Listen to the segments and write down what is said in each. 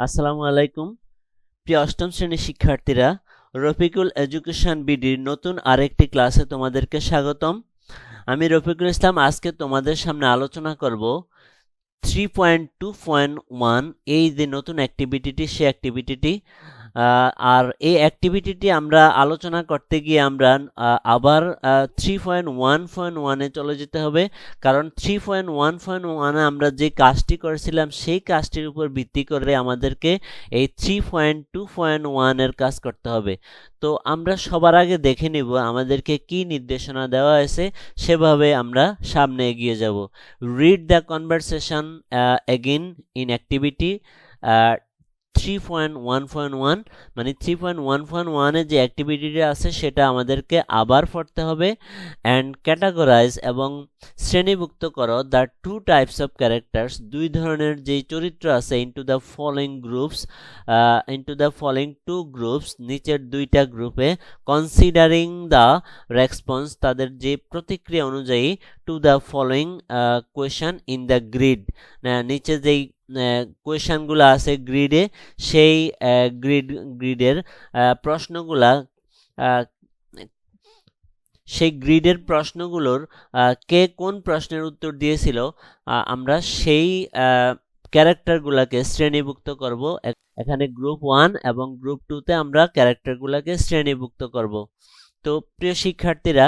আসসালামু আলাইকুম প্রিয় অষ্টম শ্রেণীর শিক্ষার্থীরা, রফিকুল এডুকেশন বিডির নতুন আরেকটি ক্লাসে তোমাদেরকে স্বাগতম। আমি রফিকুল ইসলাম। আজকে তোমাদের সামনে আলোচনা করব 3.2.1 এই যে নতুন অ্যাক্টিভিটিটি, সে অ্যাক্টিভিটিটি। আর এই অ্যাক্টিভিটিটি আমরা আলোচনা করতে গিয়ে আমরা আবার 3.1.1-এ চলে যেতে হবে, কারণ 3.1.1-এ আমরা যে কাজটি করেছিলাম সেই কাজটির উপর ভিত্তি করে আমাদেরকে এই 3.2.1-এর কাজ করতে হবে। তো আমরা সবার আগে দেখে নিব আমাদেরকে কি নির্দেশনা দেওয়া হয়েছে, সেভাবে আমরা সামনে এগিয়ে যাব। Read the conversation again in activity 3.1.1, মানে 3.1.1-এ যে অ্যাক্টিভিটিটা আছে সেটা আমাদেরকে আবার পড়তে হবে। অ্যান্ড ক্যাটাগরাইজ এবং শ্রেণীভুক্ত করো the two types of characters, দুই ধরনের যেই চরিত্র আছে, into the following groups, into the following two groups, নিচের দুইটা গ্রুপে। কনসিডারিং দ্য রেসপন্স, তাদের যে প্রতিক্রিয়া অনুযায়ী, to the following question in the grid, নিচে যেই কোয়েশনগুলো আছে গ্রিডে, সেই গ্রিডের প্রশ্নগুলা, সেই গ্রিডের প্রশ্নগুলোর কে কোন প্রশ্নের উত্তর দিয়েছিল, আমরা সেই ক্যারেক্টারগুলোকে শ্রেণীভুক্ত করব। এখানে গ্রুপ 1 এবং গ্রুপ 2-তে আমরা ক্যারেক্টারগুলোকে শ্রেণীভুক্ত করব। তো প্রিয় শিক্ষার্থীরা,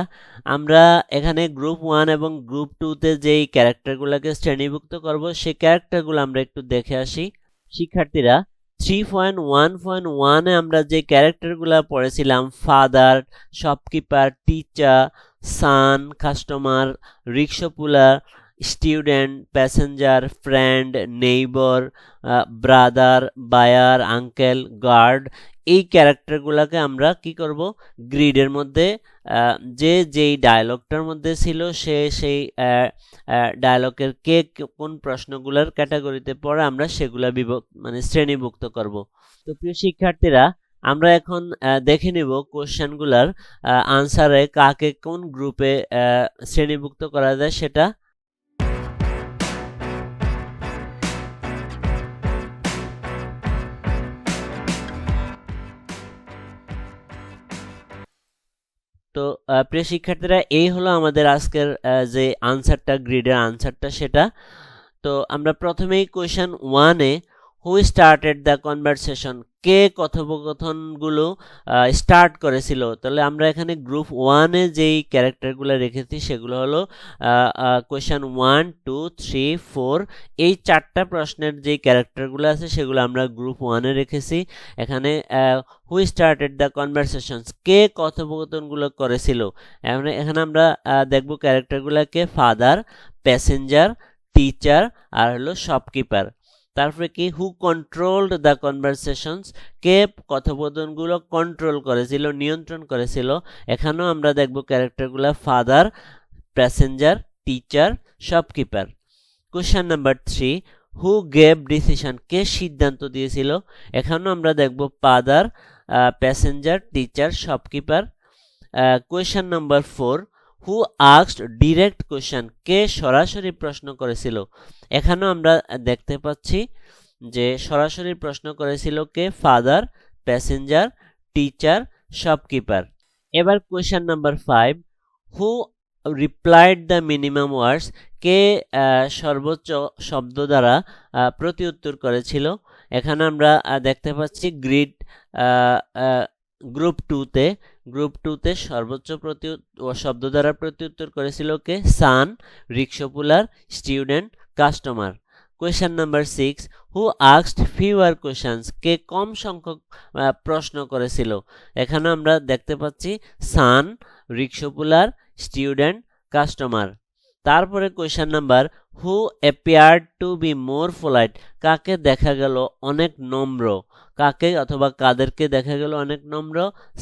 আমরা এখানে গ্রুপ 1 এবং গ্রুপ 2-তে যেই ক্যারেক্টারগুলোকে শ্রেণীভুক্ত করব সেই ক্যারেক্টারগুলো আমরা একটু দেখে আসি। শিক্ষার্থীরা, 3.1.1-এ আমরা যে ক্যারেক্টারগুলো পড়েছিলাম, father, shopkeeper, teacher, son, customer, rickshaw puller, student, passenger, friend, neighbour, brother, buyer, uncle, guard, এই ক্যারেক্টারগুলোকে আমরা কি করব, গ্রিডের মধ্যে যে যেই ডায়লগটার মধ্যে ছিল সেই ডায়লগের কে কোন প্রশ্নগুলোর ক্যাটাগরিতে পড়ে আমরা সেগুলা মানে শ্রেণীভুক্ত করব। তো প্রিয় শিক্ষার্থীরা, আমরা এখন দেখে নিব কোশ্চেনগুলার আনসারে কাকে কোন গ্রুপে শ্রেণীভুক্ত করা যায় সেটা। তো প্রিয় শিক্ষার্থীরা, এই হলো আমাদের আজকের যে আনসারটা, গ্রিডের আনসারটা সেটা। তো আমরা প্রথমেই কোয়েশ্চেন 1-এ, হু স্টার্টেড দ্য কনভারসেশন, কে কথোপকথনগুলো স্টার্ট করেছিল, তাহলে আমরা এখানে গ্রুপ 1-এ যেই ক্যারেক্টারগুলো রেখেছি সেগুলো হলো কোয়েশ্চেন 1, 2, 3, 4, এই চারটা প্রশ্নের যেই ক্যারেক্টারগুলো আছে সেগুলো আমরা গ্রুপ 1-এ রেখেছি। এখানে হু স্টার্টেড দ্য কনভারসেশনস, কে কথোপকথনগুলো করেছিল। এখানে আমরা দেখব ক্যারেক্টারগুলোকে, ফাদার, প্যাসেঞ্জার, টিচার আর হলো শপকিপার। তারপরে কি, হু কন্ট্রোলড দ্য কনভারসেশনস, কে কথোপকথনগুলো কন্ট্রোল করেছিল, নিয়ন্ত্রণ করেছিল। এখানেও আমরা দেখব ক্যারেক্টারগুলো, father, passenger, teacher, shopkeeper. Question number 3, who gave decision, কে সিদ্ধান্ত দিয়েছিল। এখানেও আমরা দেখব father, passenger, teacher, shopkeeper. Question number 4, who asked direct question, কে সরাসরি প্রশ্ন করেছিল। এখানেও আমরা দেখতে পাচ্ছি যে সরাসরি প্রশ্ন করেছিল কে, ফাদার, প্যাসেঞ্জার, টিচার, শপকিপার। এবার question number 5, who replied the minimum words, কে সর্বোচ্চ শব্দ দ্বারা প্রতি উত্তর করেছিল। এখানে আমরা দেখতে পাচ্ছি গ্রিড গ্রুপ 2-তে সর্বোচ্চ শব্দ দ্বারা প্রতি উত্তর করেছিল কে, son, rickshaw puller, student, customer. Question number 6, who asked fewer questions, কে কম সংখ্যক প্রশ্ন করেছিল। এখানে আমরা দেখতে পাচ্ছি সান, রিক্সা-পুলার, স্টুডেন্ট, কাস্টমার। তারপরে question number, who appeared to be more polite, কাকে দেখা গেল অনেক নম্র, কাকে অথবা কাদেরকে দেখা গেল অনেক নম্র,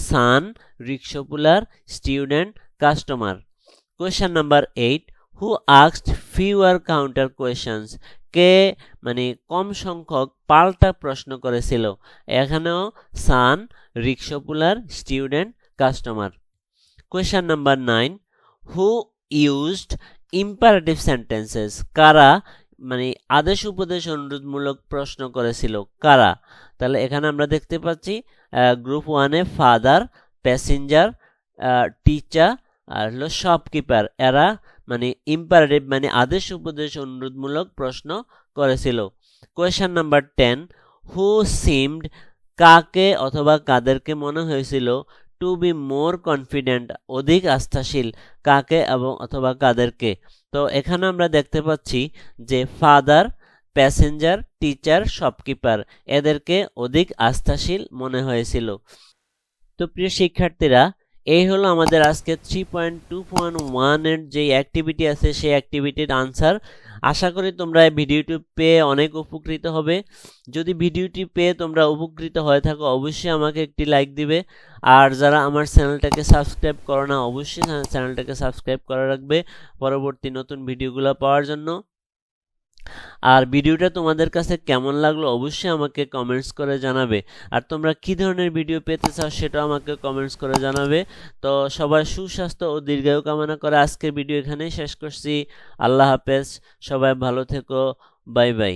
সান, rickshaw puller, student, customer. Question number 8, হু আস্কড ফিউয়ার কাউন্টার কোয়েশ্চেন্স, কে মানে কম সংখ্যক পাল্টা প্রশ্ন করেছিল। এখানেও সান, rickshaw puller, student, customer. Question number 9, হু ইউজড ইম্পারেটিভ সেন্টেন্সেস, কারা মানে আদেশ উপদেশ অনুরোধমূলক প্রশ্ন করেছিল কারা? তাহলে এখানে আমরা দেখতে পাচ্ছি গ্রুপ 1-এ ফাদার, প্যাসেঞ্জার, টিচার আর হলো শপকিপার, এরা মানে ইম্পারেটিভ মানে আদেশ উপদেশ অনুরোধমূলক প্রশ্ন করেছিল। কোয়েশ্চেন নাম্বার 10, হু সিমড, কাকে অথবা কাদেরকে মনে হয়েছিল টু বি মোর কনফিডেন্ট, অধিক আস্থাশীল, কাকে এবং অথবা কাদেরকে? তো এখানে আমরা দেখতে পাচ্ছি যে ফাদার, প্যাসেঞ্জার, টিচার, শপকিপার এদেরকে অধিক আস্থাশীল মনে হয়েছিল। তো প্রিয় শিক্ষার্থীরা, এই হলো আমাদের আজকে 3.2.1 এর যে অ্যাক্টিভিটি আছে সেই অ্যাক্টিভিটির আনসার। আশা করি তোমরা এই ভিডিওটি পেয়ে অনেক উপকৃত হবে। যদি ভিডিওটি পেয়ে তোমরা উপকৃত হয়ে থাকো অবশ্যই আমাকে একটি লাইক দিবে, আর যারা আমার চ্যানেলটাকে সাবস্ক্রাইব করো না অবশ্যই চ্যানেলটাকে সাবস্ক্রাইব করে রাখবে পরবর্তী নতুন ভিডিওগুলো পাওয়ার জন্য। আর ভিডিওটা তোমাদের কাছে কেমন লাগলো অবশ্যই আমাকে কমেন্টস করে জানাবে, আর তোমরা কি ধরনের ভিডিও পেতে চাও সেটাও আমাকে কমেন্টস করে জানাবে। তো সবার সুস্বাস্থ্য ও দীর্ঘায়ু কামনা করে আজকের ভিডিও এখানেই শেষ করছি। আল্লাহ হাফেজ, সবাই ভালো থেকো, বাই বাই।